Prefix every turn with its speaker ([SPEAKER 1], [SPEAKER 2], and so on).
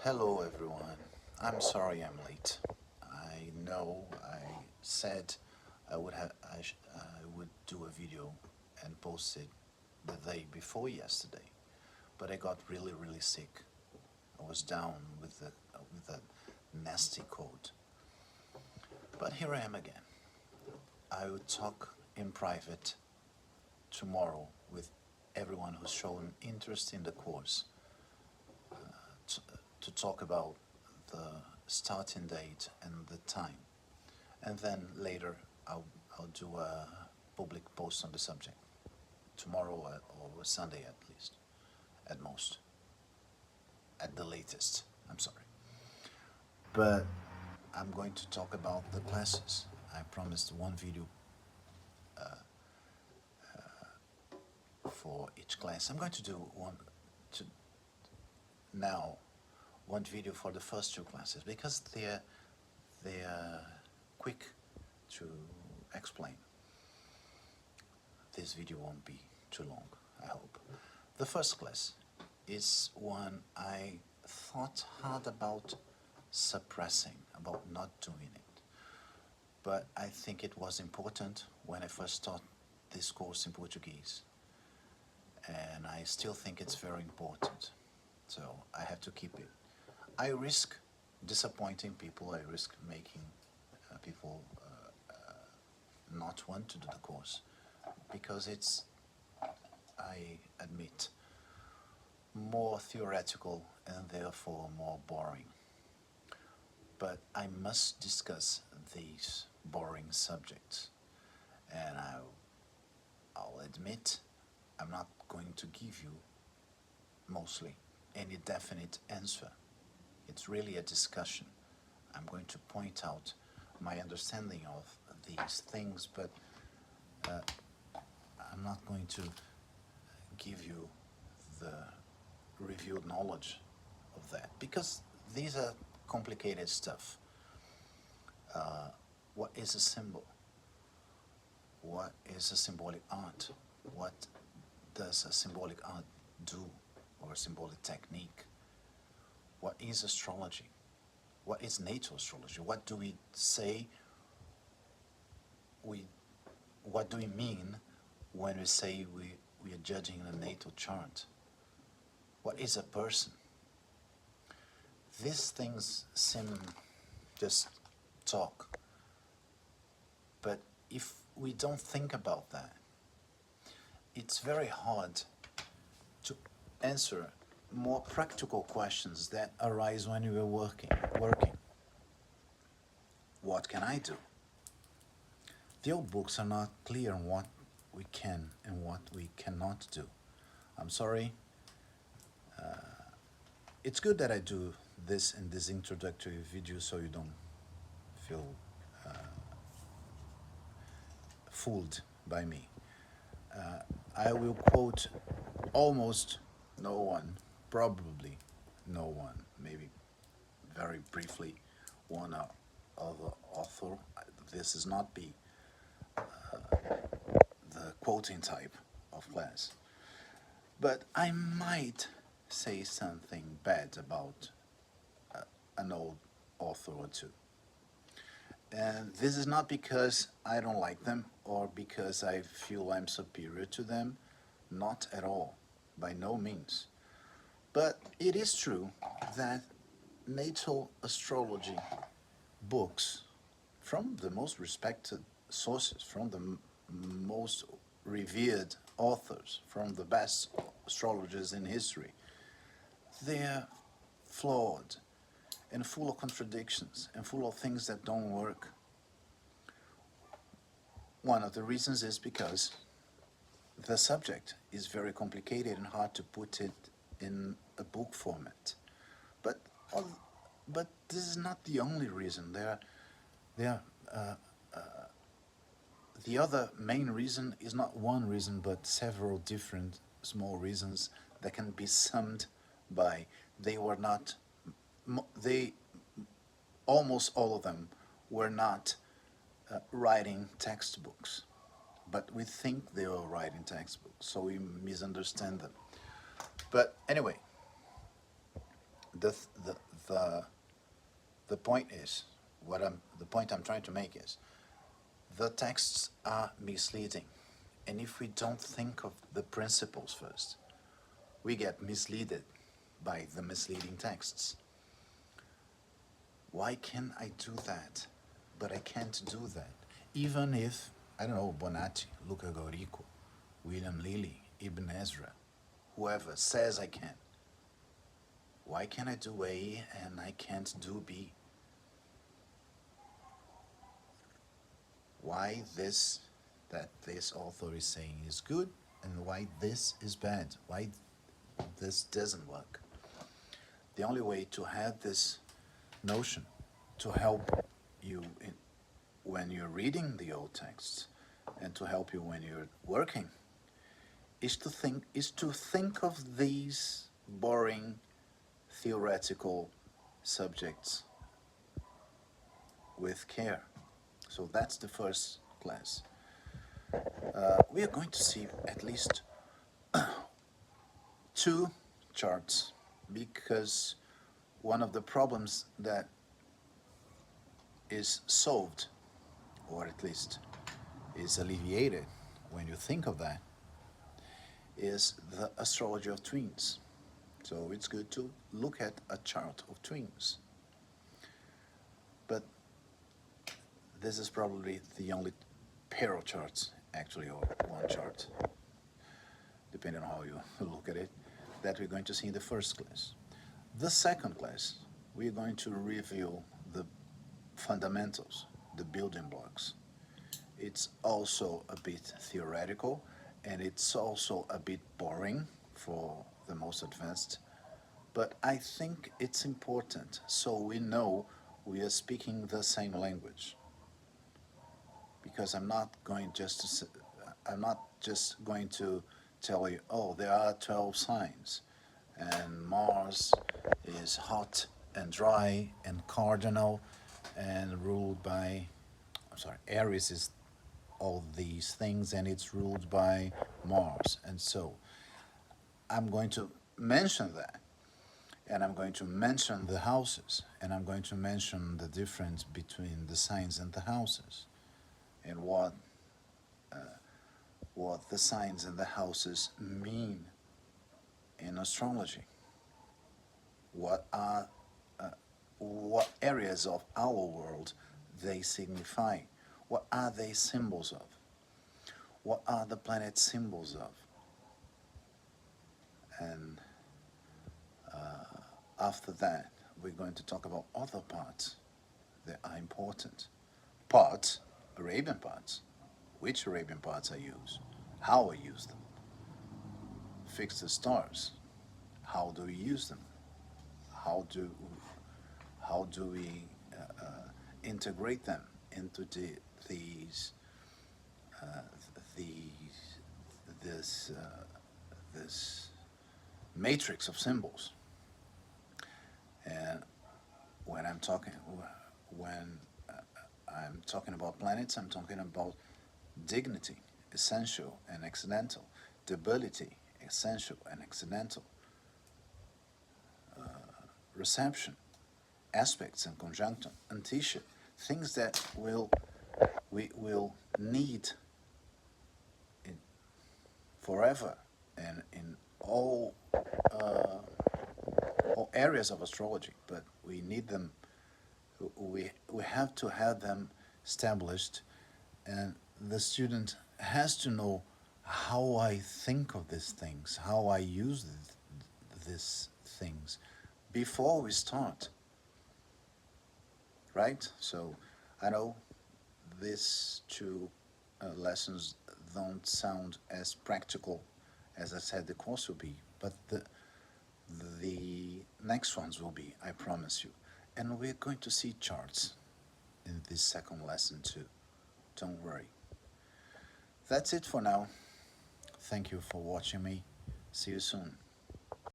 [SPEAKER 1] Hello everyone. I'm sorry I'm late. I know I said I would do a video and post it the day before yesterday, but I got really sick. I was down with a nasty cold. But here I am again. I will talk in private tomorrow with everyone who's shown interest in the course to, to talk about the starting date and the time. And then later I'll do a public post on the subject tomorrow or Sunday at least, at most, at the latest. I'm sorry. But I'm going to talk about the classes. I promised one video for each class. I'm going to do to now one video for the first two classes because they're quick to explain. This video won't be too long, I hope. The first class is one I thought hard about suppressing, about not doing it. But I think it was important when I first taught this course in Portuguese. And I still think it's very important. So I have to keep it. I risk disappointing people, I risk making people not want to do the course because it's, I admit, more theoretical and therefore more boring. But I must discuss these boring subjects, and I'll admit I'm not going to give you mostly any definite answer. It's really a discussion. I'm going to point out my understanding of these things, but I'm not going to give you the revealed knowledge of that because these are complicated stuff. What is a symbol? What is a symbolic art? What does a symbolic art do, or a symbolic technique? What is astrology? What is natal astrology? What do we say? What do we mean when we say we are judging a natal chart? What is a person? These things seem just talk, but if we don't think about that, it's very hard to answer more practical questions that arise when we are working. What can I do? The old books are not clear on what we can and what we cannot do. I'm sorry. It's good that I do this in this introductory video so you don't feel fooled by me. I will quote almost no one, probably no one, maybe very briefly one other author. This is not the quoting type of class. But I might say something bad about an old author or two. And this is not because I don't like them or because I feel I'm superior to them. Not at all, by no means. But it is true that natal astrology books from the most respected sources, from the most revered authors, from the best astrologers in history, they're flawed and full of contradictions and full of things that don't work. One of the reasons is because the subject is very complicated and hard to put it in a book format. But but this is not the only reason. The other main reason is not one reason, but several different small reasons that can be summed by they were not, they, almost all of them were not writing textbooks. But we think they were writing textbooks, so we misunderstand them. But anyway, the the the the point is the point I'm trying to make is the texts are misleading, and if we don't think of the principles first, we get misled by the misleading texts. Why can I do that? But I can't do that. Even if, I don't know, Bonatti, Luca Gaurico, William Lilly, Ibn Ezra, whoever says I can. Why can I do A and I can't do B? Why that this author is saying is good and why this is bad? Why this doesn't work? The only way to have this notion to help you when you're reading the old texts and to help you when you're working is to think of these boring theoretical subjects with care. So that's the first class. We are going to see at least two charts because one of the problems that is solved, or at least is alleviated when you think of that, is the astrology of twins. So it's good to look at a chart of twins. But this is probably the only pair of charts, actually, or one chart, depending on how you look at it, that we're going to see in the first class. The second class, we're going to review the fundamentals, the building blocks. It's also a bit theoretical, and it's also a bit boring for the most advanced, but I think it's important so we know we are speaking the same language. Because I'm not just going to tell you, oh, there are 12 signs, and Mars is hot and dry and cardinal and ruled by, I'm sorry, Aries is all these things and it's ruled by Mars. And so I'm going to mention that, and I'm going to mention the houses, and I'm going to mention the difference between the signs and the houses, and what the signs and the houses mean in astrology. What areas of our world they signify? What are they symbols of? What are the planets symbols of? And after that, we're going to talk about other parts that are important. Parts, Arabian parts. Which Arabian parts I use? How I use them? Fix the stars. How do we use them? How do we integrate them into these this matrix of symbols? And when I'm talking about planets, I'm talking about dignity, essential and accidental, debility, essential and accidental, reception, aspects and conjunctum, anticia, things that we will need forever and in all areas of astrology, but we need them. We have to have them established, and the student has to know how I think of these things, how I use these things before we start. Right? So I know these two lessons don't sound as practical as I said the course will be, but the next ones will be, I promise you. And we're going to see charts in this second lesson too. Don't worry. That's it for now. Thank you for watching me. See you soon.